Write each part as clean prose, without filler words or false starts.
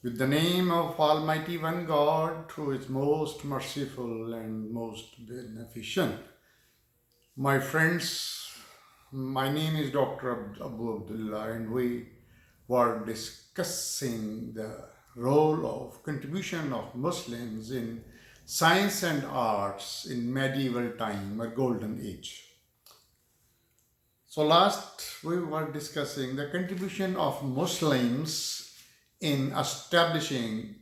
With the name of Almighty One God, who is most merciful and most beneficent. My friends, my name is Dr. Abu Abdullah, and we were discussing the role of contribution of Muslims in science and arts in medieval time or golden age. So last we were discussing the contribution of Muslims in establishing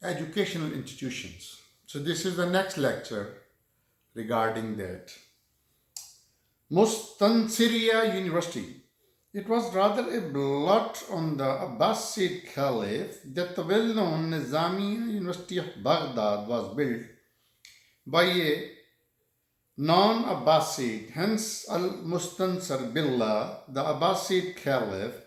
educational institutions. So this is the next lecture regarding that. Mustansiriya University. It was rather a blot on the Abbasid Caliph that the well-known Nizamiya University of Baghdad was built by a non-Abbasid, hence Al-Mustansir Billah, the Abbasid Caliph,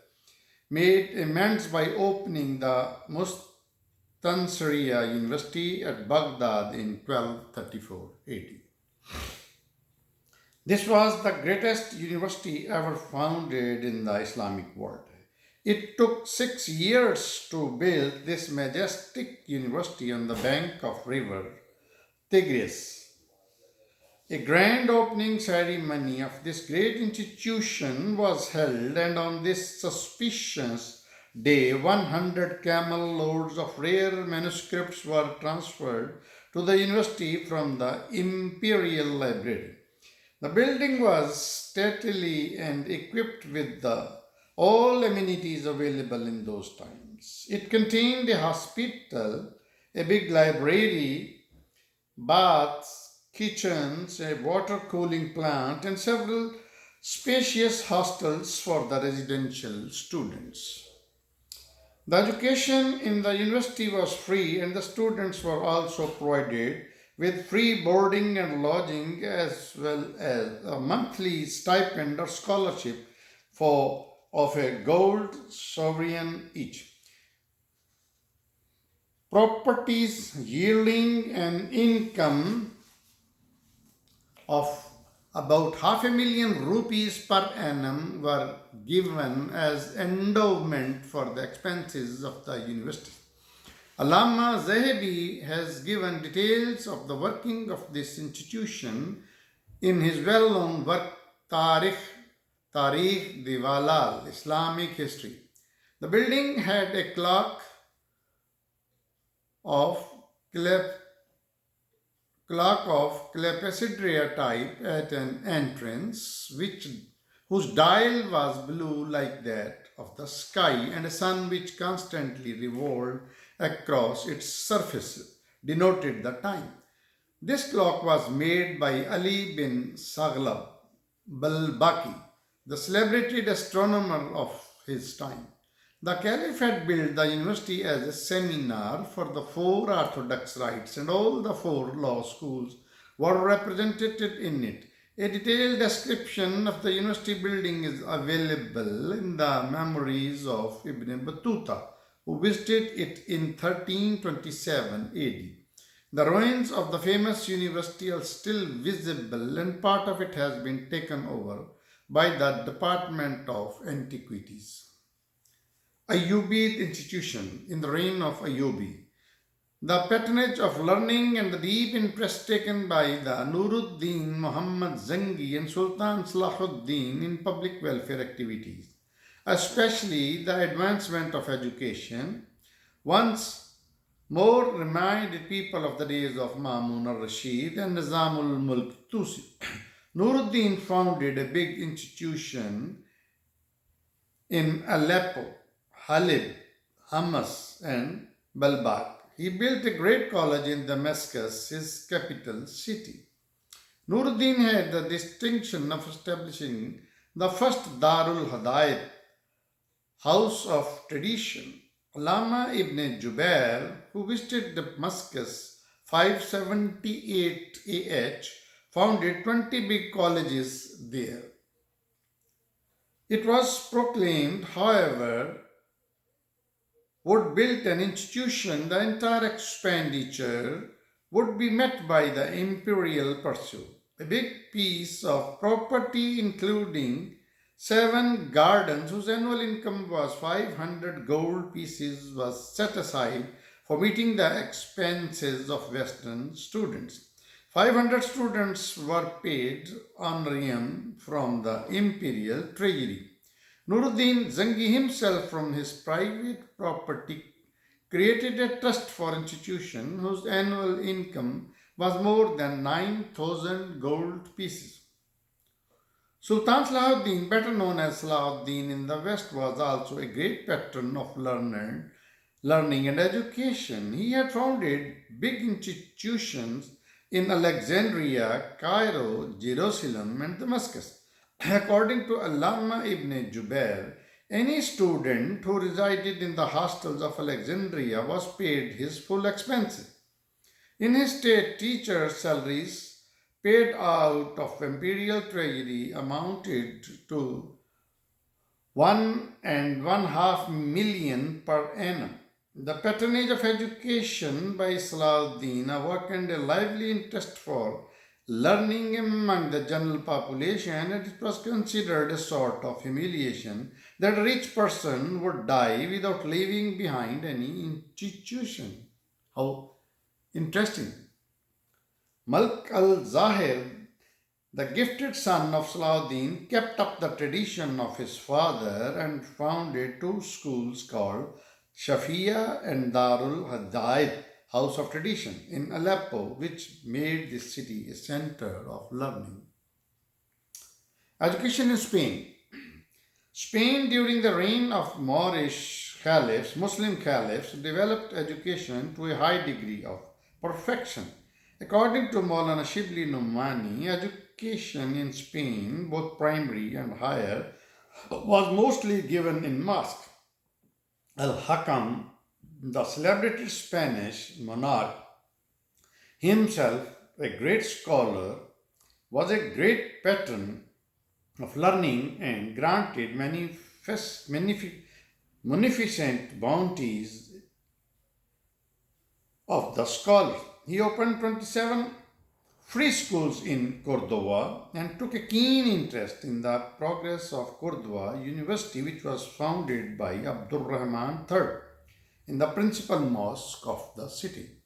made amends by opening the Mustansiriya University at Baghdad in 1234 AD. This was the greatest university ever founded in the Islamic world. It took 6 years to build this majestic university on the bank of river Tigris. A grand opening ceremony of this great institution was held, and on this auspicious day, 100 camel loads of rare manuscripts were transferred to the university from the Imperial Library. The building was stately and equipped with all amenities available in those times. It contained a hospital, a big library, baths, kitchens, a water cooling plant, and several spacious hostels for the residential students. The education in the university was free, and the students were also provided with free boarding and lodging as well as a monthly stipend or scholarship of a gold sovereign each. Properties yielding an income of about half a million rupees per annum were given as endowment for the expenses of the university. Allama Zahabi has given details of the working of this institution in his well-known work Tarikh Diwalal, Islamic History. The building had a of clock of clepsydra type at an entrance, whose dial was blue like that of the sky, and a sun which constantly revolved across its surface denoted the time. This clock was made by Ali bin Saghlab Balbaki, the celebrated astronomer of his time. The Caliph had built the university as a seminar for the four orthodox rites, and all the four law schools were represented in it. A detailed description of the university building is available in the memoirs of Ibn Battuta, who visited it in 1327 AD. The ruins of the famous university are still visible, and part of it has been taken over by the Department of Antiquities. Ayyubid institution in the reign of Ayyubi. The patronage of learning and the deep interest taken by the Nuruddin Muhammad Zangi and Sultan Salahuddin in public welfare activities, especially the advancement of education, once more reminded people of the days of Mamun al-Rashid and Nizamul Mulk Tusi. Nuruddin founded a big institution in Aleppo, Halib, Hamas, and Balbak. He built a great college in Damascus, his capital city. Nuruddin had the distinction of establishing the first Darul Hadayat, house of tradition. Allama ibn Jubair, who visited Damascus 578 AH, founded 20 big colleges there. It was proclaimed, however, would build an institution, the entire expenditure would be met by the imperial pursuit. A big piece of property, including 7 gardens whose annual income was 500 gold pieces was set aside for meeting the expenses of Western students. 500 students were paid honorarium from the imperial treasury. Nuruddin Zangi himself from his private property created a trust for institution whose annual income was more than 9,000 gold pieces. Sultan Salahuddin, better known as Salahuddin in the West, was also a great patron of learning and education. He had founded big institutions in Alexandria, Cairo, Jerusalem, and Damascus. According to Allama ibn Jubair, any student who resided in the hostels of Alexandria was paid his full expenses. In his state, teachers' salaries paid out of imperial treasury amounted to 1.5 million per annum. The patronage of education by Salahuddin awakened a lively interest for learning among the general population, and it was considered a sort of humiliation that a rich person would die without leaving behind any institution. How interesting. Malik al-Zahir, the gifted son of Salahuddin, kept up the tradition of his father and founded 2 schools called Shafiya and Darul Hadaid, House of Tradition, in Aleppo, which made this city a center of learning. Education in Spain. Spain, during the reign of Moorish caliphs, Muslim caliphs, developed education to a high degree of perfection. According to Maulana Shibli Numani, education in Spain, both primary and higher, was mostly given in mosque. Al-Hakam, the celebrated Spanish monarch, himself a great scholar, was a great patron of learning and granted munificent bounties of the scholars. He opened 27 free schools in Cordoba and took a keen interest in the progress of Cordoba University, which was founded by Abdul Rahman III in the principal mosque of the city.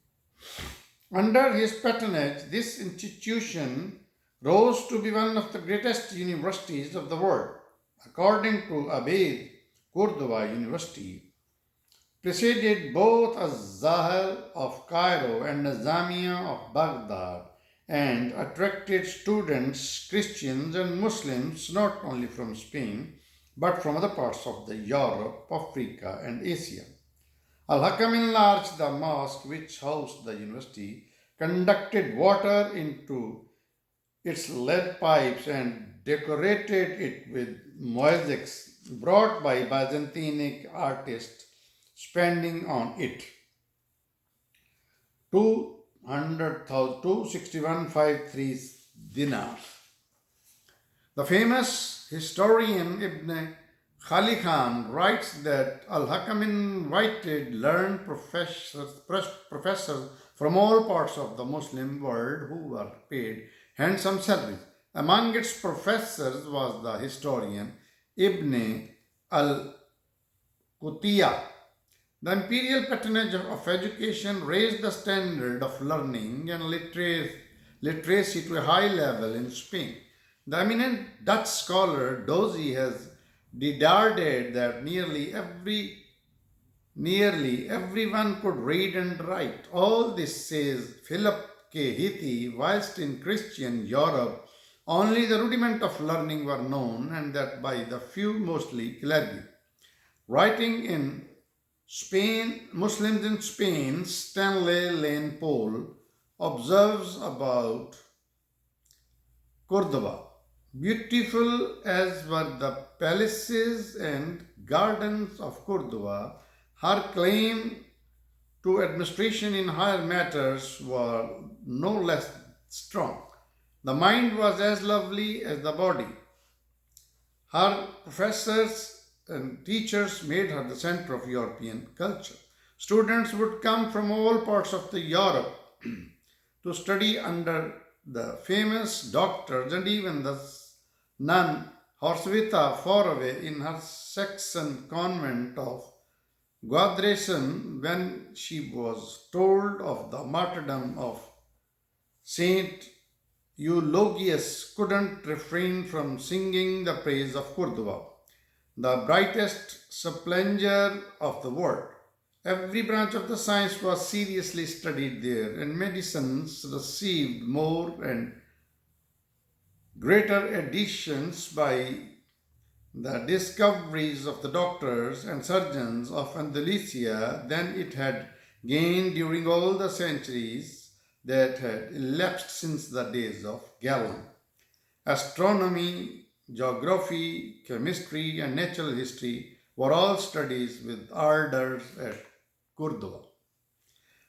Under his patronage, this institution rose to be one of the greatest universities of the world. According to Abeid, Cordoba University preceded both Az-Zahir of Cairo and Nizamiya of Baghdad and attracted students, Christians and Muslims not only from Spain but from other parts of the Europe, Africa and Asia. Al-Hakam enlarged the mosque which housed the university, conducted water into its lead pipes and decorated it with mosaics brought by Byzantine artists, spending on it 261.53 dinars. The famous historian Ibn Khali Khan writes that Al-Hakam invited learned professors from all parts of the Muslim world who were paid handsome salaries. Among its professors was the historian Ibn al-Qutiyya. The imperial patronage of education raised the standard of learning and literacy to a high level in Spain. The eminent Dutch scholar Dozy has deduced that nearly everyone could read and write. All this, says Philip K. Hithi, whilst in Christian Europe only the rudiment of learning were known, and that by the few, mostly clergy. Writing in Spain, Muslims in Spain, Stanley Lane Poole observes about Cordoba. Beautiful as were the palaces and gardens of Cordoba, her claim to administration in higher matters were no less strong. The mind was as lovely as the body. Her professors and teachers made her the center of European culture. Students would come from all parts of the Europe to study under the famous doctors and even the nun Horsvita, far away in her Saxon convent of Guadresen, when she was told of the martyrdom of Saint Eulogius, couldn't refrain from singing the praise of Cordova, the brightest splendor of the world. Every branch of the science was seriously studied there, and medicines received more and greater additions by the discoveries of the doctors and surgeons of Andalusia than it had gained during all the centuries that had elapsed since the days of Galen. Astronomy, geography, chemistry, and natural history were all studies with ardor at Cordova.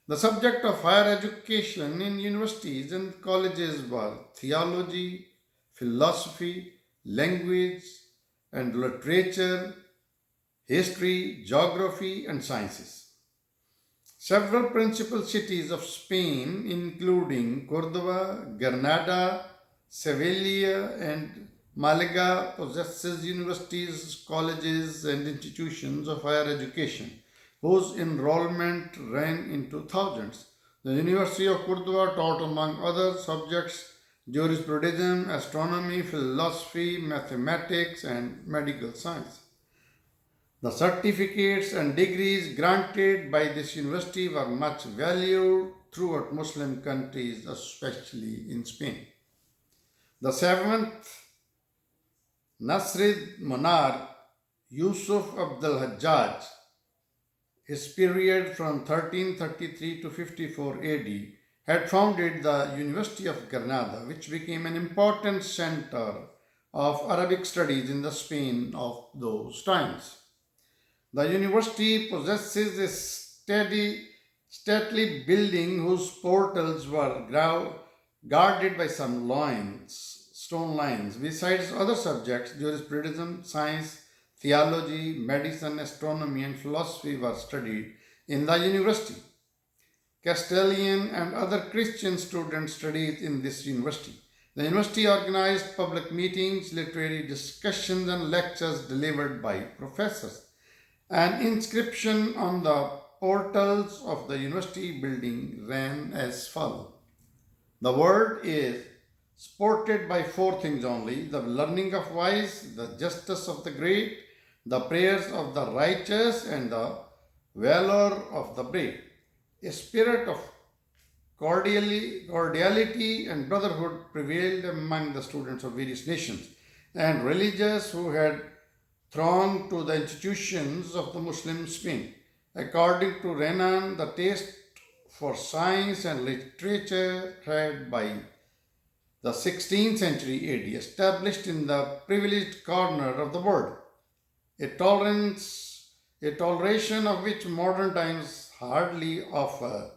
The subject of higher education in universities and colleges was theology, philosophy, language and literature, history, geography, and sciences. Several principal cities of Spain, including Cordova, Granada, Sevilla, and Malaga, possesses universities, colleges, and institutions of higher education whose enrollment ran into thousands. The University of Cordova taught, among other subjects, jurisprudence, astronomy, philosophy, mathematics, and medical science. The certificates and degrees granted by this university were much valued throughout Muslim countries, especially in Spain. The seventh Nasrid monarch, Yusuf Abdul Hajjaj, his period from 1333 to 54 AD, had founded the University of Granada, which became an important center of Arabic studies in the Spain of those times. The university possesses a stately building whose portals were guarded by some stone lions. Besides other subjects, jurisprudence, science, theology, medicine, astronomy, and philosophy were studied in the university. Castilian and other Christian students studied in this university. The university organized public meetings, literary discussions, and lectures delivered by professors. An inscription on the portals of the university building ran as follows. The word is supported by four things only: the learning of wise, the justice of the great, the prayers of the righteous, and the valor of the brave. A spirit of cordiality and brotherhood prevailed among the students of various nations and religions who had thronged to the institutions of the Muslim Spain. According to Renan, the taste for science and literature had by the 16th century AD established in the privileged corner of the world, a toleration of which modern times hardly offer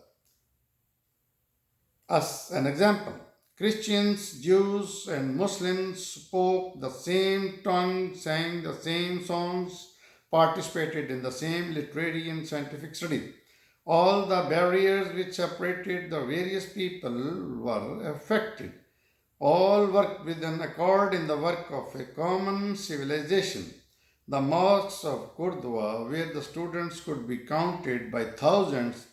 us an example. Christians, Jews, and Muslims spoke the same tongue, sang the same songs, participated in the same literary and scientific studies. All the barriers which separated the various people were affected. All worked with an accord in the work of a common civilization. The mosques of Cordova, where the students could be counted by thousands,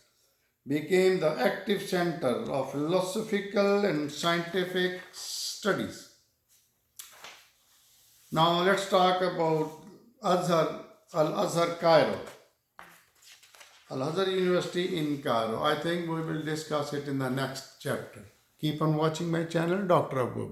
became the active center of philosophical and scientific studies. Now let's talk about Al-Azhar Cairo. Al-Azhar University in Cairo. I think we will discuss it in the next chapter. Keep on watching my channel, Dr. Abu.